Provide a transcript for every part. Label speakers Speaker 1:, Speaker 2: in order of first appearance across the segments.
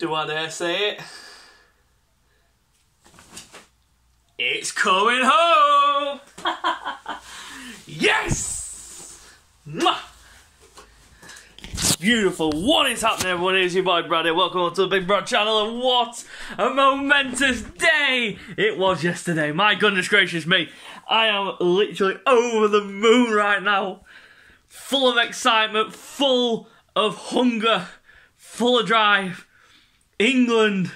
Speaker 1: Do I dare say it? It's coming home! Yes! Mwah! Beautiful. What is happening, everyone? It is your boy Brad here. Welcome to the Big Brad channel, and what a momentous day it was yesterday. My goodness gracious me. I am literally over the moon right now. Full of excitement, full of hunger, full of drive. England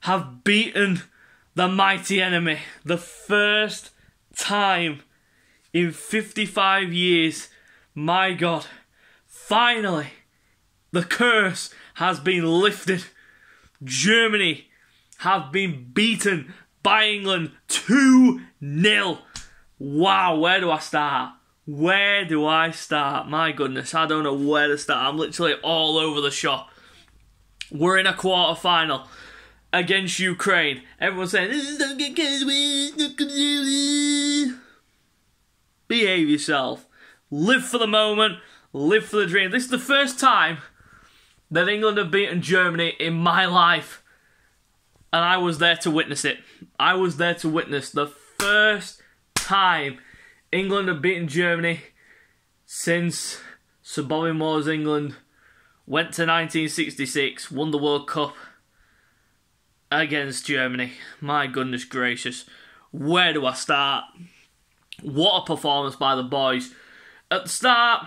Speaker 1: have beaten the mighty enemy. The first time in 55 years. My God. Finally, the curse has been lifted. Germany have been beaten by England 2-0. Wow, where do I start? Where do I start? My goodness, I don't know where to start. I'm literally all over the shop. We're in a quarter-final against Ukraine. Everyone's saying, behave yourself. Live for the moment. Live for the dream. This is the first time that England have beaten Germany in my life. And I was there to witness it. I was there to witness the first time England have beaten Germany since Sir Bobby Moore's England went to 1966, won the World Cup against Germany. My goodness gracious. Where do I start? What a performance by the boys. At the start,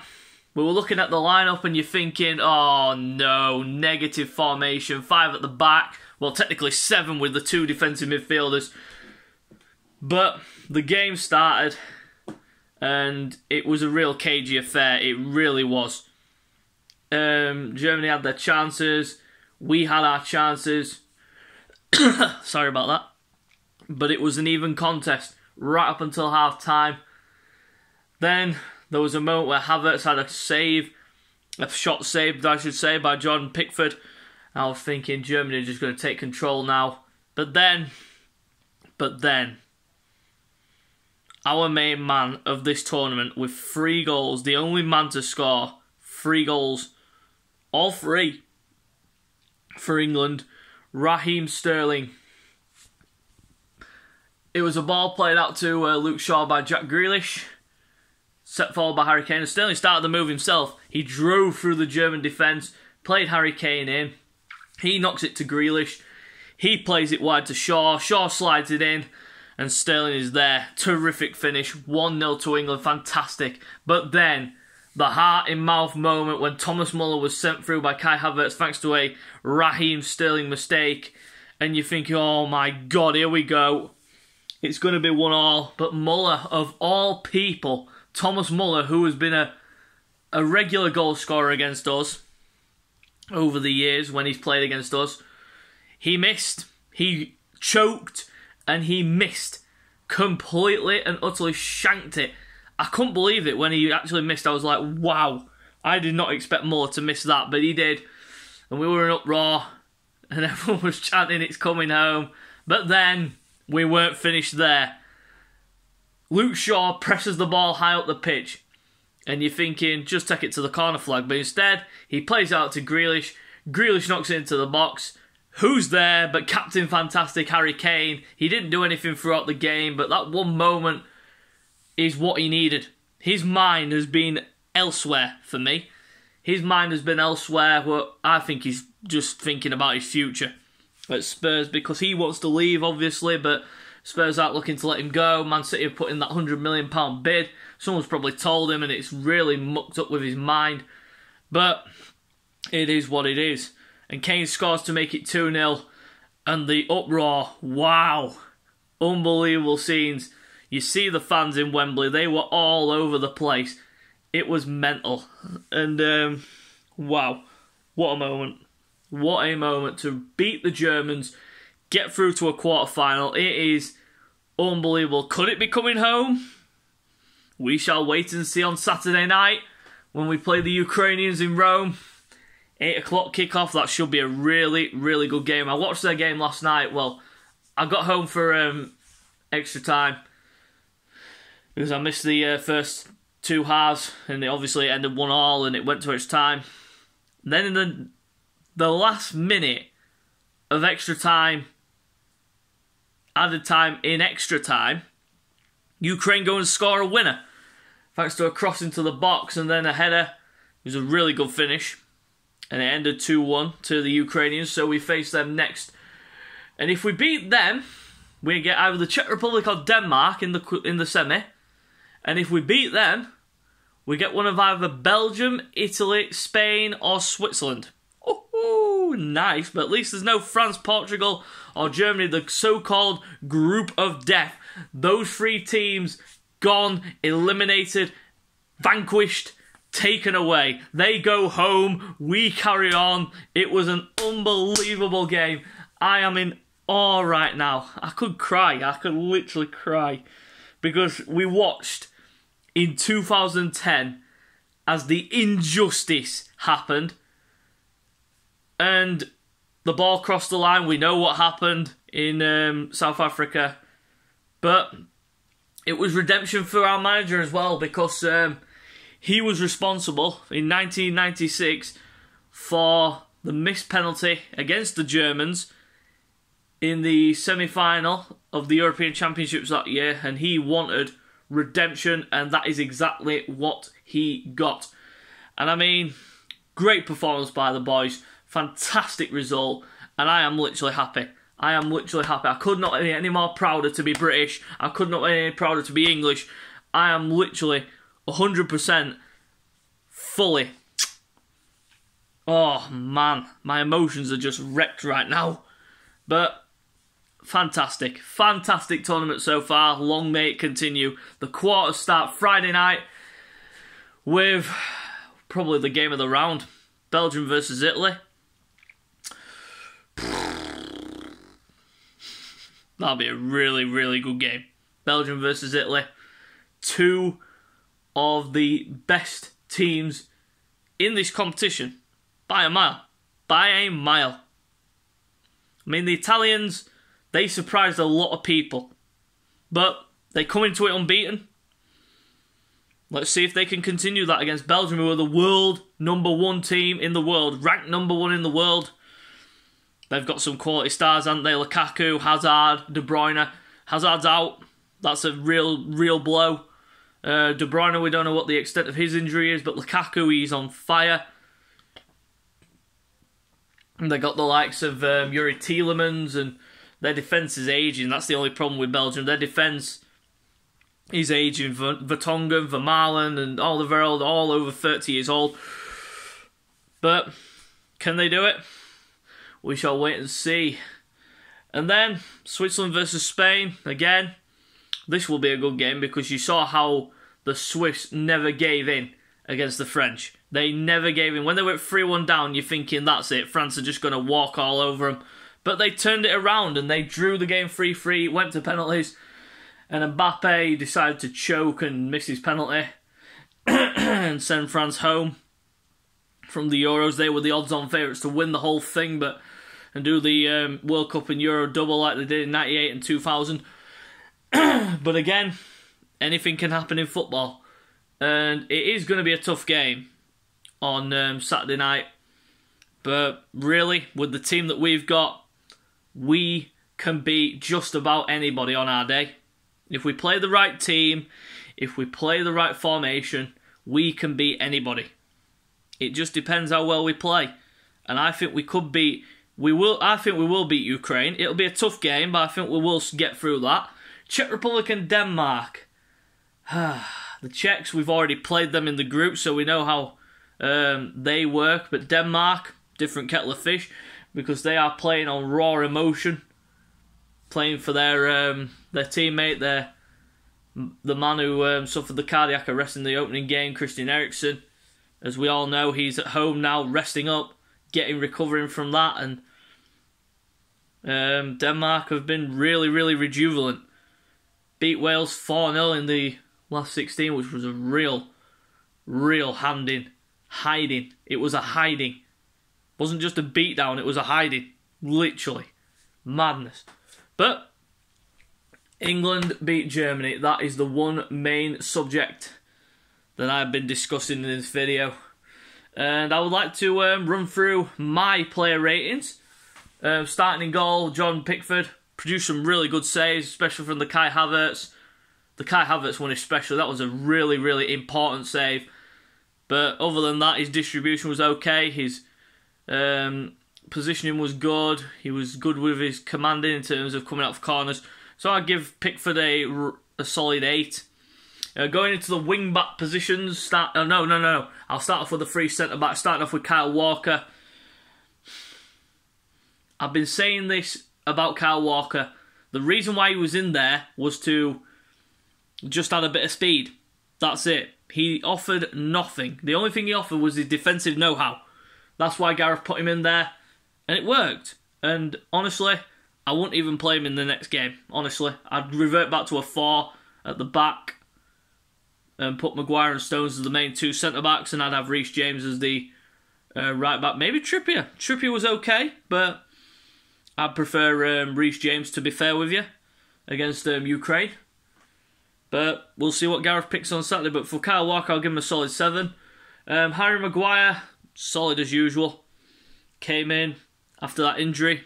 Speaker 1: we were looking at the lineup and you're thinking, oh no, negative formation, 5 at the back. Well, technically 7 with the 2 defensive midfielders. But the game started and it was a real cagey affair. It really was. Germany had their chances. We had our chances. Sorry about that. But it was an even contest right up until half-time. Then there was a moment where Havertz had a shot saved, I should say, by Jordan Pickford. I was thinking Germany are just going to take control now. But then, our main man of this tournament with 3 goals, the only man to score 3 goals, all 3 for England, Raheem Sterling. It was a ball played out to Luke Shaw by Jack Grealish, set forward by Harry Kane, and Sterling started the move himself. He drove through the German defence, played Harry Kane in, he knocks it to Grealish, he plays it wide to Shaw, Shaw slides it in, and Sterling is there. Terrific finish, 1-0 to England, fantastic. But then, the heart-in-mouth moment when Thomas Muller was sent through by Kai Havertz thanks to a Raheem Sterling mistake, and you think, oh my God, here we go. It's going to be 1-1, but Muller, of all people, Thomas Muller, who has been a regular goal scorer against us over the years when he's played against us, he missed. He choked and he missed. Completely and utterly shanked it. I couldn't believe it when he actually missed. I was like, wow, I did not expect Muller to miss that, but he did. And we were in uproar and everyone was chanting, it's coming home. But then we weren't finished there. Luke Shaw presses the ball high up the pitch. And you're thinking, just take it to the corner flag. But instead, he plays out to Grealish. Grealish knocks it into the box. Who's there but Captain Fantastic Harry Kane? He didn't do anything throughout the game, but that one moment is what he needed. His mind has been elsewhere for me. His mind has been elsewhere where I think he's just thinking about his future at Spurs because he wants to leave, obviously, but Spurs aren't looking to let him go. Man City have put in that £100 million bid. Someone's probably told him and it's really mucked up with his mind. But it is what it is. And Kane scores to make it 2-0. And the uproar, wow. Unbelievable scenes. You see the fans in Wembley, they were all over the place. It was mental. And, wow. What a moment. What a moment to beat the Germans, get through to a quarter-final. It is unbelievable. Could it be coming home? We shall wait and see on Saturday night when we play the Ukrainians in Rome. 8 o'clock kickoff. That should be a really, really good game. I watched their game last night. Well, I got home for extra time because I missed the first 2 halves, and it obviously ended 1-1 and it went to extra time. Then in the last minute of extra time, added time in extra time, Ukraine going to score a winner. Thanks to a cross into the box and then a header. It was a really good finish. And it ended 2-1 to the Ukrainians, so we face them next. And if we beat them, we get either the Czech Republic or Denmark in the semi. And if we beat them, we get one of either Belgium, Italy, Spain or Switzerland. Oh, nice. But at least there's no France, Portugal or Germany, the so-called group of death. Those three teams gone, eliminated, vanquished, taken away. They go home, we carry on. It was an unbelievable game. I am in awe right now. I could cry. I could literally cry. Because we watched in 2010 as the injustice happened. And the ball crossed the line. We know what happened in South Africa. But it was redemption for our manager as well, because he was responsible in 1996 for the missed penalty against the Germans in the semi-final of the European Championships that year, and he wanted redemption, and that is exactly what he got. And I mean, great performance by the boys, fantastic result, and I am literally happy. I am literally happy. I could not be any more prouder to be British. I could not be any prouder to be English. I am literally 100% fully. Oh man, my emotions are just wrecked right now. But fantastic. Fantastic tournament so far. Long may it continue. The quarters start Friday night with probably the game of the round. Belgium versus Italy. That'll be a really, really good game. Belgium versus Italy. Two of the best teams in this competition. By a mile. By a mile. I mean, the Italians, they surprised a lot of people. But they come into it unbeaten. Let's see if they can continue that against Belgium, who are the world #1 team in the world. Ranked #1 in the world. They've got some quality stars, haven't they? Lukaku, Hazard, De Bruyne. Hazard's out. That's a real blow. De Bruyne, we don't know what the extent of his injury is, but Lukaku, he's on fire. And they got the likes of Yuri Tielemans, and their defence is aging. That's the only problem with Belgium. Their defence is aging. Vertonghen, Vermaelen, and all over 30 years old. But can they do it? We shall wait and see. And then, Switzerland versus Spain. Again, this will be a good game because you saw how the Swiss never gave in against the French. They never gave in. When they went 3-1 down, you're thinking, that's it. France are just going to walk all over them. But they turned it around and they drew the game 3-3, went to penalties. And Mbappe decided to choke and miss his penalty and send France home from the Euros. They were the odds-on favourites to win the whole thing, and do the World Cup and Euro double like they did in 98 and 2000. But again, anything can happen in football. And it is going to be a tough game on Saturday night. But really, with the team that we've got, we can beat just about anybody on our day. If we play the right team, if we play the right formation, we can beat anybody. It just depends how well we play. And I think we could beat... I think we will beat Ukraine. It'll be a tough game, but I think we will get through that. Czech Republic and Denmark. The Czechs, we've already played them in the group, so we know how they work. But Denmark, different kettle of fish, because they are playing on raw emotion, playing for their teammate, the man who suffered the cardiac arrest in the opening game, Christian Eriksen. As we all know, he's at home now, resting up, recovering from that, and Denmark have been really, really rejuvenant. Beat Wales 4-0 in the last 16, which was a real hiding. It was a hiding. It wasn't just a beatdown, it was a hiding. Literally. Madness. But England beat Germany. That is the one main subject that I've been discussing in this video. And I would like to run through my player ratings Starting in goal, Jordan Pickford produced some really good saves, especially from the Kai Havertz. The Kai Havertz one especially, that was a really, really important save. But other than that, his distribution was okay. His positioning was good. He was good with his commanding in terms of coming out of corners. So I'd give Pickford a solid 8. Going into the wing-back positions, no. I'll start off with the 3 centre-backs, starting off with Kyle Walker. I've been saying this about Kyle Walker. The reason why he was in there was to just add a bit of speed. That's it. He offered nothing. The only thing he offered was his defensive know-how. That's why Gareth put him in there, and it worked. And honestly, I wouldn't even play him in the next game. Honestly, I'd revert back to a 4 at the back and put Maguire and Stones as the main 2 centre-backs, and I'd have Reece James as the right-back. Maybe Trippier. Trippier was okay, but I'd prefer Reece James, to be fair with you, against Ukraine. But we'll see what Gareth picks on Saturday. But for Kyle Walker, I'll give him a solid 7. Harry Maguire, solid as usual. Came in after that injury.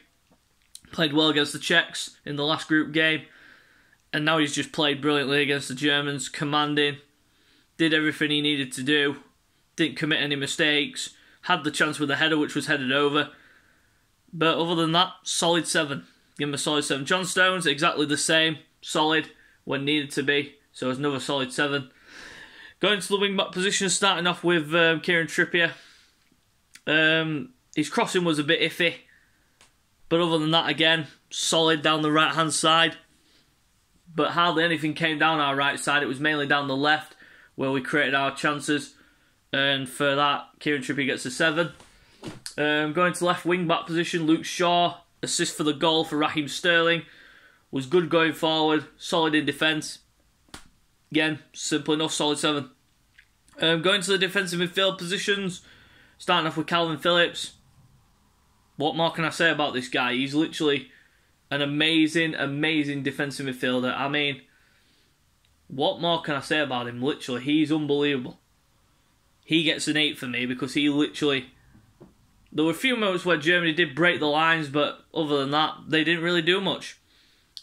Speaker 1: Played well against the Czechs in the last group game. And now he's just played brilliantly against the Germans. Commanding. Did everything he needed to do. Didn't commit any mistakes. Had the chance with a header, which was headed over. But other than that, solid 7. Give him a solid 7. John Stones, exactly the same. Solid when needed to be. So it's another solid 7. Going to the wing-back position, starting off with Kieran Trippier. His crossing was a bit iffy. But other than that, again, solid down the right-hand side. But hardly anything came down our right side. It was mainly down the left where we created our chances. And for that, Kieran Trippier gets a 7. Going to left wing-back position, Luke Shaw. Assist for the goal for Raheem Sterling. Was good going forward. Solid in defence. Again, simple enough, solid 7. Going to the defensive midfield positions. Starting off with Calvin Phillips. What more can I say about this guy? He's literally an amazing, amazing defensive midfielder. I mean, what more can I say about him? Literally, he's unbelievable. He gets an 8 for me because he literally... There were a few moments where Germany did break the lines, but other than that, they didn't really do much.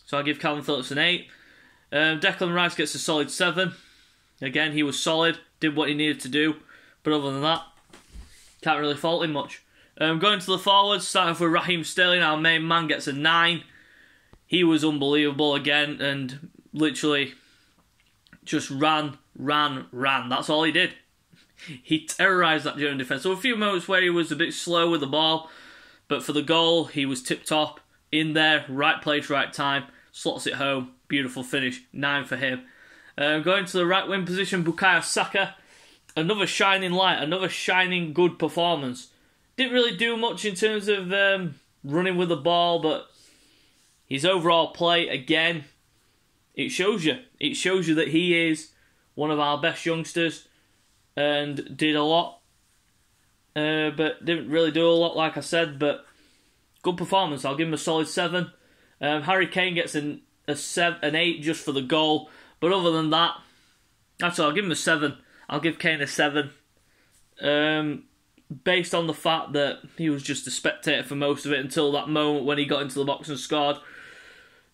Speaker 1: So I'll give Calvin Phillips an 8. Declan Rice gets a solid 7. Again, he was solid, did what he needed to do. But other than that, can't really fault him much. Going to the forwards, starting off with Raheem Sterling, our main man, gets a 9. He was unbelievable again, and literally just ran. That's all he did. He terrorised that German defence. So a few moments where he was a bit slow with the ball, but for the goal, he was tip-top, in there, right place, right time, slots it home, beautiful finish, 9 for him. Going to the right wing position, Bukayo Saka, another shining light, another shining good performance. Didn't really do much in terms of running with the ball, but his overall play, again, it shows you. It shows you that he is one of our best youngsters and did a lot, but didn't really do a lot, like I said, but good performance. I'll give him a solid 7. Harry Kane gets an 8 just for the goal, but other than that, actually, I'll give him a 7. I'll give Kane a 7. Based on the fact that he was just a spectator for most of it until that moment when he got into the box and scored.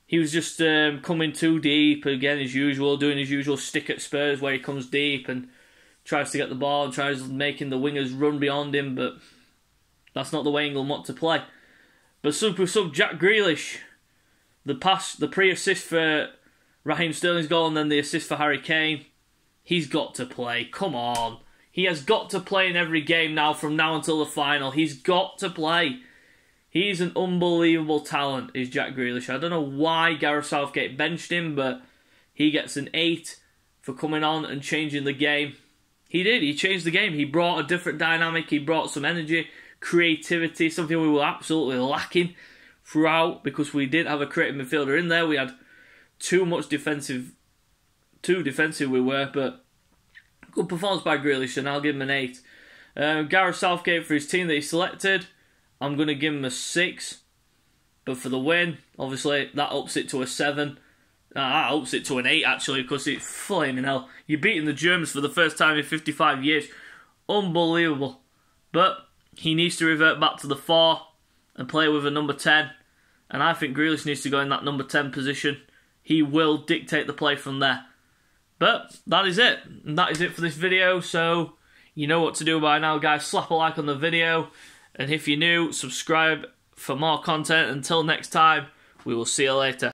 Speaker 1: He was just coming too deep, again as usual, doing his usual stick at Spurs where he comes deep and tries to get the ball and tries making the wingers run beyond him, but that's not the way England want to play. But super sub Jack Grealish, the pre-assist for Raheem Sterling's goal and then the assist for Harry Kane, he's got to play, come on. He has got to play in every game now from now until the final. He's got to play. He's an unbelievable talent, is Jack Grealish. I don't know why Gareth Southgate benched him, but he gets an 8 for coming on and changing the game. He did. He changed the game. He brought a different dynamic. He brought some energy, creativity, something we were absolutely lacking throughout because we didn't have a creative midfielder in there. We had too defensive we were, but good performance by Grealish, and I'll give him an 8. Gareth Southgate, for his team that he selected, I'm going to give him a 6. But for the win, obviously, that ups it to a 7. That ups it to an 8, actually, because it's flaming hell. You're beating the Germans for the first time in 55 years. Unbelievable. But he needs to revert back to the 4 and play with a number 10. And I think Grealish needs to go in that number 10 position. He will dictate the play from there. But that is it. And that is it for this video. So you know what to do by now, guys. Slap a like on the video. And if you're new, subscribe for more content. Until next time, we will see you later.